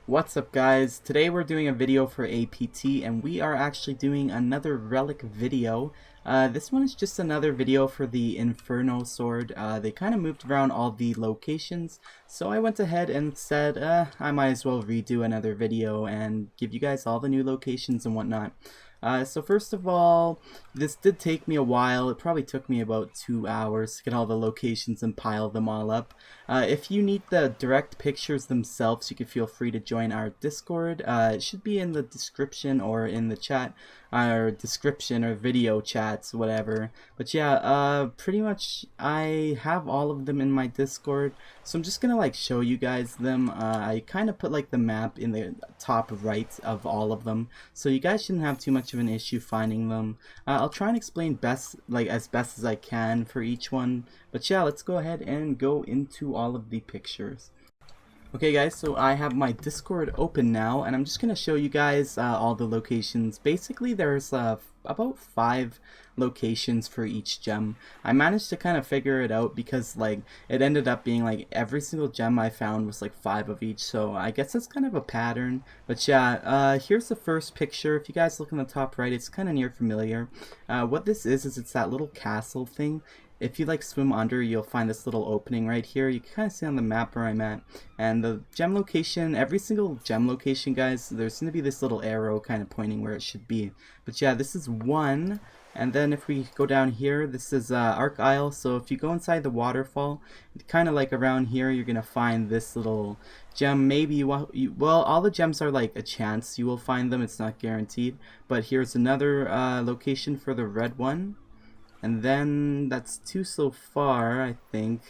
What's up guys? Today we're doing a video for APT and we are actually doing another Relic video. This one is just another video for the Inferno sword. They kind of moved around all the locations, so I went ahead and said I might as well redo another video and give you guys all the new locations and whatnot. So first of all, this did take me a while. It probably took me about 2 hours to get all the locations and pile them all up. If you need the direct pictures themselves, you can feel free to join our Discord. It should be in the description or in the chat, or description or video chats, whatever. But yeah, pretty much I have all of them in my Discord, so I'm just gonna like show you guys them. I kind of put like the map in the top right of all of them, so you guys shouldn't have too much of an issue finding them. I'll try and explain as best as I can for each one, but yeah, let's go ahead and go into all of the pictures. Okay guys, so I have my Discord open now, and I'm just going to show you guys all the locations. Basically there's about 5 locations for each gem. I managed to kind of figure it out because like it ended up being like every single gem I found was like 5 of each, so I guess that's kind of a pattern. But yeah, here's the first picture. If you guys look in the top right, it's kind of near familiar. What this is it's that little castle thing. If you like swim under, you'll find this little opening right here. You can kind of see on the map where I'm at. And the gem location, every single gem location, guys, there's going to be this little arrow kind of pointing where it should be. But yeah, this is one. And then if we go down here, this is Arc Isle. So if you go inside the waterfall, kind of like around here, you're going to find this little gem. Maybe well, all the gems are like a chance you will find them. It's not guaranteed. But here's another location for the red one. And then that's 2 so far, I think.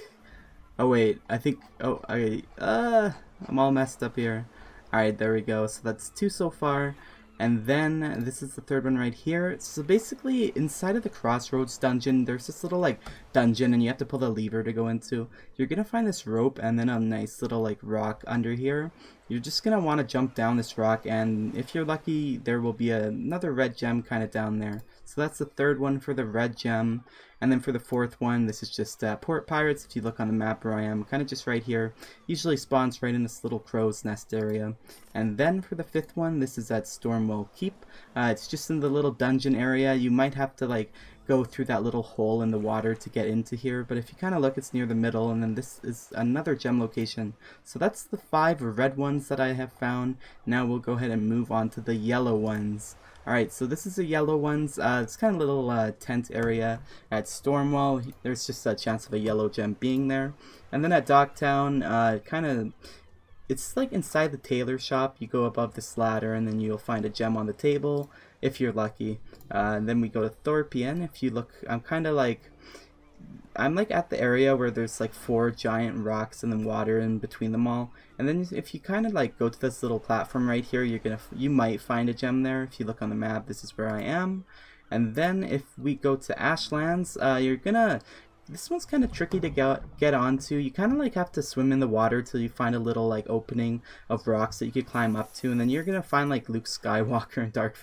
Oh wait, I'm all messed up here. Alright, there we go. So that's 2 so far. And then this is the 3rd one right here. So basically inside of the Crossroads dungeon, there's this little like dungeon and you have to pull the lever to go into. You're gonna find this rope and then a nice little like rock under here. You're just gonna want to jump down this rock, and if you're lucky there will be another red gem kind of down there. So that's the 3rd one for the red gem. And then for the 4th one, this is just Port Pirates. If you look on the map where I am, kind of just right here, usually spawns right in this little crow's nest area. And then for the 5th one, this is at Stormwell Keep. It's just in the little dungeon area. You might have to like go through that little hole in the water to get into here, but if you kind of look, it's near the middle. And then this is another gem location. So that's the 5 red ones that I have found. Now we'll go ahead and move on to the yellow ones. Alright, so this is the yellow ones. It's kind of a little tent area at Stormwell. There's just a chance of a yellow gem being there. And then at Docktown, it's like inside the tailor shop. You go above this ladder and then you'll find a gem on the table if you're lucky. And then we go to Thorpian. If you look, I'm like at the area where there's like 4 giant rocks and then water in between them all. And then if you kind of like go to this little platform right here, you might find a gem there. If you look on the map, this is where I am. And then if we go to Ashlands, this one's kind of tricky to get onto. You kind of like have to swim in the water till you find a little like opening of rocks that you could climb up to, and then you're gonna find like Luke Skywalker and Darth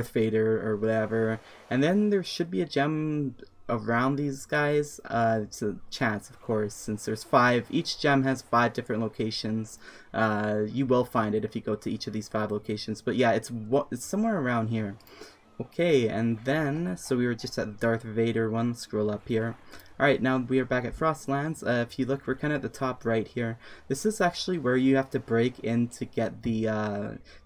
Vader or whatever. And then there should be a gem around these guys. It's a chance, of course, since there's 5. Each gem has 5 different locations. You will find it if you go to each of these 5 locations. But yeah, it's somewhere around here. Okay, and then, so we were just at the Darth Vader one. Scroll up here. Alright, now we are back at Frostlands. If you look, we're kind of at the top right here. This is actually where you have to break in to get the,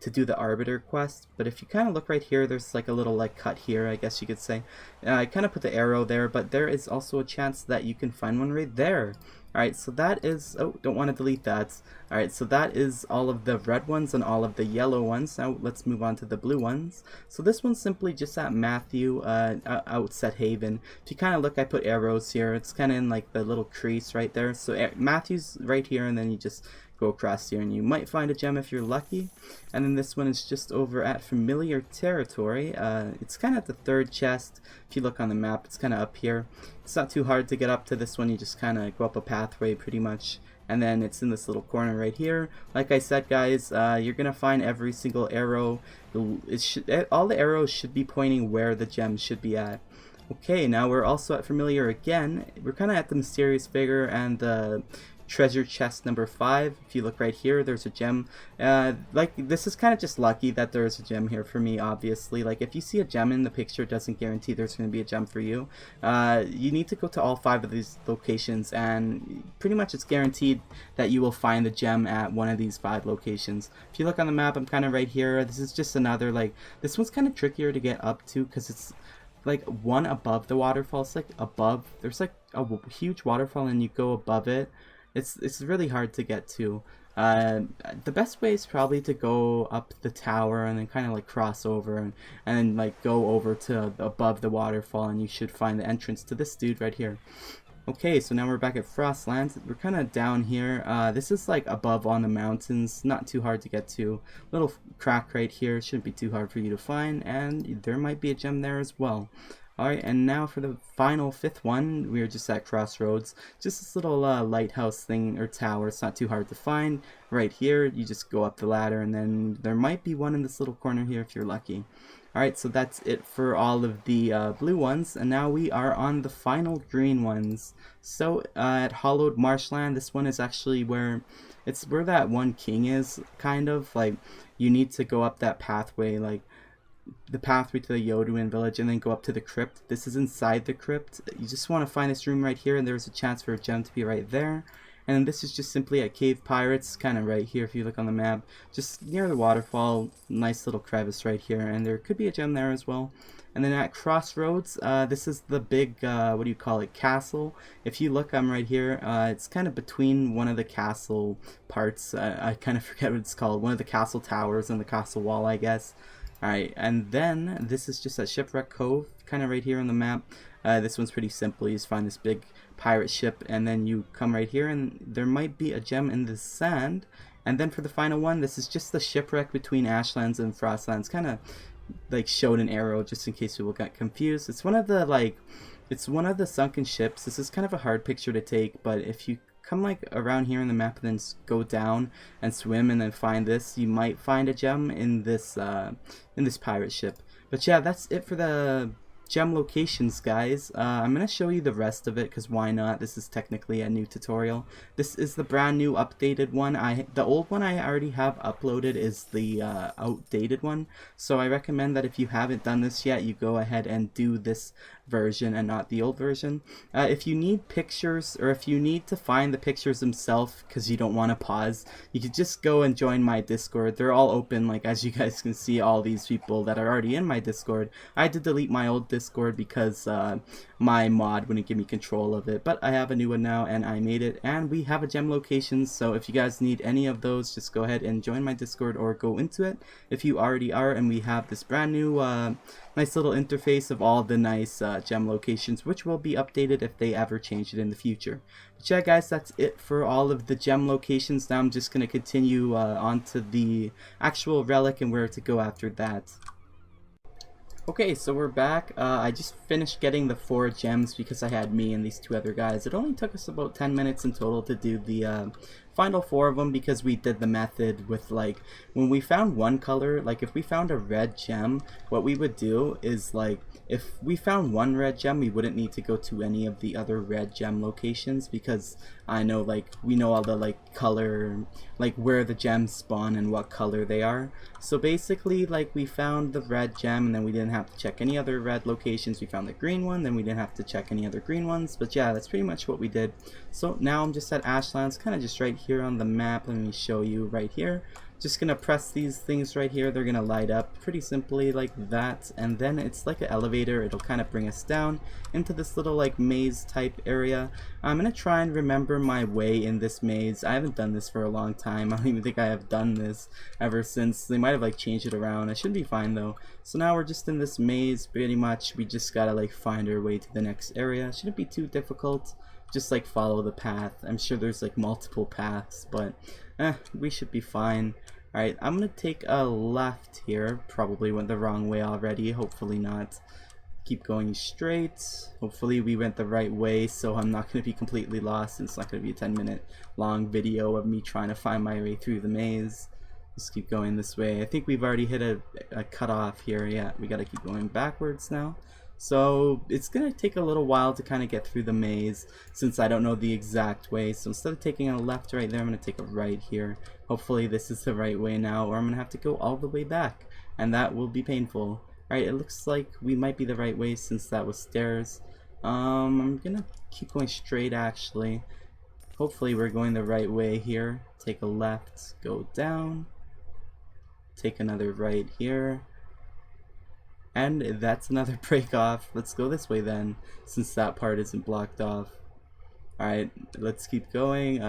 to do the Arbiter quest. But if you kind of look right here, there's like a little like cut here, I guess you could say. I kind of put the arrow there, but there is also a chance that you can find one right there. Alright, so that is, oh, don't want to delete that. Alright, so that is all of the red ones and all of the yellow ones. Now let's move on to the blue ones. So this one's simply just at Matthew, Outset Haven. If you kind of look, I put arrows here. It's kind of in like the little crease right there. So Matthew's right here, and then you just go across here and you might find a gem if you're lucky. And then this one is just over at Familiar Territory. It's kind of at the 3rd chest. If you look on the map, it's kind of up here. It's not too hard to get up to this one. You just kind of go up a pathway pretty much, and then it's in this little corner right here. Like I said, guys, you're gonna find every single arrow. All the arrows should be pointing where the gem should be at. Okay, now we're also at Familiar again. We're kind of at the Mysterious Figure and the treasure chest number 5. If you look right here, there's a gem. Like, this is kind of just lucky that there's a gem here for me, obviously. Like, if you see a gem in the picture, it doesn't guarantee there's going to be a gem for you. You need to go to all 5 of these locations, and pretty much it's guaranteed that you will find the gem at one of these 5 locations. If you look on the map, I'm kind of right here. This is just another, like, this one's kind of trickier to get up to because it's like one above the waterfall. It's like above, there's like a huge waterfall and you go above it. It's really hard to get to. The best way is probably to go up the tower and then kind of like cross over and then like go over to above the waterfall, and you should find the entrance to this dude right here. Okay, so now we're back at Frostlands. We're kind of down here. This is like above on the mountains, not too hard to get to. Little crack right here, shouldn't be too hard for you to find, and there might be a gem there as well. Alright, and now for the final 5th one, we're just at Crossroads. Just this little lighthouse thing or tower. It's not too hard to find. Right here, you just go up the ladder, and then there might be one in this little corner here if you're lucky. Alright, so that's it for all of the blue ones, and now we are on the final green ones. So at Hollowed Marshland, this one is actually where that one king is, kind of. Like, you need to go up that pathway, like the pathway to the Yoduin village, and then go up to the crypt. This is inside the crypt. You just want to find this room right here, and there's a chance for a gem to be right there. And this is just simply at Cave Pirates, kind of right here if you look on the map, just near the waterfall. Nice little crevice right here, and there could be a gem there as well. And then at Crossroads, this is the big, what do you call it, castle. If you look, I'm right here. It's kind of between one of the castle parts. I kind of forget what it's called. One of the castle towers and the castle wall, I guess. Alright, and then this is just at Shipwreck Cove, kind of right here on the map. This one's pretty simple. You just find this big pirate ship, and then you come right here, and there might be a gem in the sand. And then for the final one, this is just the shipwreck between Ashlands and Frostlands. Kind of like showed an arrow just in case people got confused. It's one of the sunken ships. This is kind of a hard picture to take, but if you come like around here in the map and then go down and swim and then find this, you might find a gem in this pirate ship. But yeah, that's it for the gem locations, guys. I'm gonna show you the rest of it because why not? This is technically a new tutorial. This is the brand new updated one. The old one I already have uploaded is the outdated one, so I recommend that if you haven't done this yet, you go ahead and do this version and not the old version. If you need pictures, or if you need to find the pictures themselves because you don't want to pause, you could just go and join my Discord. They're all open, like as you guys can see, all these people that are already in my Discord. I had to delete my old Discord because my mod wouldn't give me control of it, but I have a new one now and I made it, and we have a gem location. So if you guys need any of those, just go ahead and join my Discord or go into it if you already are. And we have this brand new nice little interface of all the nice gem locations, which will be updated if they ever change it in the future. But yeah, guys, that's it for all of the gem locations. Now I'm just going to continue on to the actual relic and where to go after that. Okay, so we're back. I just finished getting the 4 gems because I had me and these 2 other guys. It only took us about 10 minutes in total to do the final 4 of them because we did the method with, like, when we found one color, like if we found a red gem, what we would do is, like, if we found one red gem, we wouldn't need to go to any of the other red gem locations because I know, like, we know all the, like, color, like, where the gems spawn and what color they are. So basically, like, we found the red gem and then we didn't have to check any other red locations. We found the green one, then we didn't have to check any other green ones. But yeah, that's pretty much what we did. So now I'm just at Ashlands, kind of just right here on the map. Let me show you right here. Just gonna press these things right here. They're gonna light up pretty simply like that, and then it's like an elevator. It'll kind of bring us down into this little like maze type area. I'm gonna try and remember my way in this maze. I haven't done this for a long time. I don't even think I have done this ever since. They might have like changed it around. I should be fine though. So now we're just in this maze pretty much. We just gotta like find our way to the next area. Shouldn't be too difficult. Just like follow the path. I'm sure there's like multiple paths, but we should be fine. Alright, I'm gonna take a left here. Probably went the wrong way already. Hopefully not. Keep going straight. Hopefully we went the right way, so I'm not gonna be completely lost. It's not gonna be a 10-minute long video of me trying to find my way through the maze. Just keep going this way. I think we've already hit a cutoff here. Yeah, we gotta keep going backwards now. So it's gonna take a little while to kind of get through the maze since I don't know the exact way. So instead of taking a left right there, I'm gonna take a right here. Hopefully this is the right way now, or I'm gonna have to go all the way back, and that will be painful. Alright, it looks like we might be the right way since that was stairs. I'm gonna keep going straight actually. Hopefully we're going the right way here. Take a left, go down, take another right here, and that's another break off. Let's go this way then, since that part isn't blocked off. Alright, let's keep going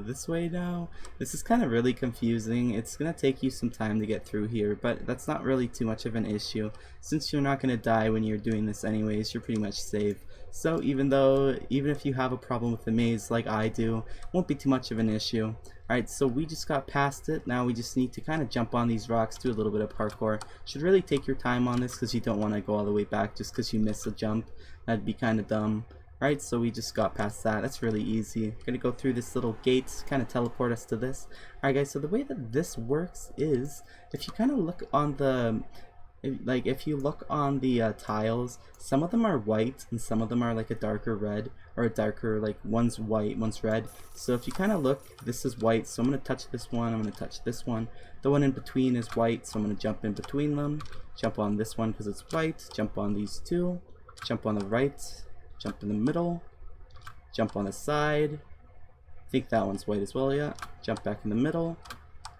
this way now. This is kind of really confusing. It's gonna take you some time to get through here, but that's not really too much of an issue. Since you're not gonna die when you're doing this anyways, you're pretty much safe. So even if you have a problem with the maze like I do, it won't be too much of an issue. Alright, so we just got past it. Now we just need to kind of jump on these rocks, do a little bit of parkour. Should really take your time on this because you don't want to go all the way back just because you miss a jump. That'd be kind of dumb. Alright, so we just got past that. That's really easy. Gonna go through this little gate, kind of teleport us to this. Alright guys, so the way that this works is, if you kind of look on the, if you look on the tiles, some of them are white and some of them are like a darker red, or a darker, like one's white, one's red. So if you kind of look, this is white, so I'm gonna touch this one, I'm gonna touch this one. The one in between is white, so I'm gonna jump in between them. Jump on this one because it's white, jump on these two, jump on the right, jump in the middle, jump on the side. I think that one's white as well, yeah. Jump back in the middle,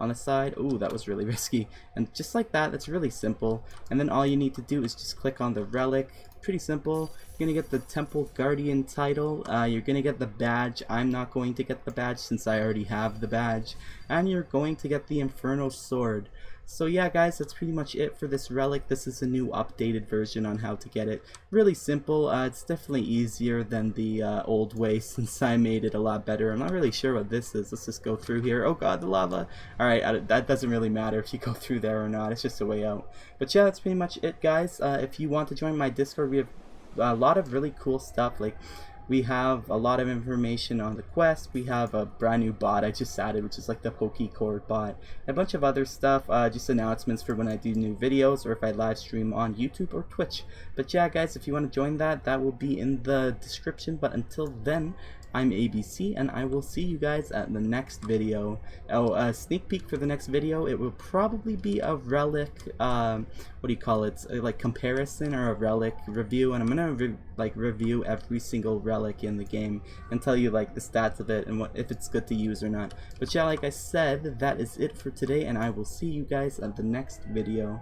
on the side. Ooh, that was really risky. And just like that, that's really simple. And then all you need to do is just click on the relic. Pretty simple. You're gonna get the Temple Guardian title. You're gonna get the badge. I'm not going to get the badge since I already have the badge. And you're going to get the Inferno sword. So yeah guys, that's pretty much it for this relic. This is a new updated version on how to get it. Really simple. It's definitely easier than the old way since I made it a lot better. I'm not really sure what this is. Let's just go through here. Oh god, the lava. Alright, that doesn't really matter if you go through there or not. It's just a way out. But yeah, that's pretty much it guys. If you want to join my Discord, we have a lot of really cool stuff. Like, we have a lot of information on the quest. We have a brand new bot I just added, which is like the Pokecord bot. A bunch of other stuff, just announcements for when I do new videos or if I live stream on YouTube or Twitch. But yeah guys, if you want to join that, that will be in the description. But until then, I'm ABC, and I will see you guys at the next video. Oh, a sneak peek for the next video, it will probably be a relic, what do you call it, like comparison or a relic review, and I'm gonna review every single relic in the game and tell you like the stats of it and what, if it's good to use or not. But yeah, like I said, that is it for today, and I will see you guys at the next video.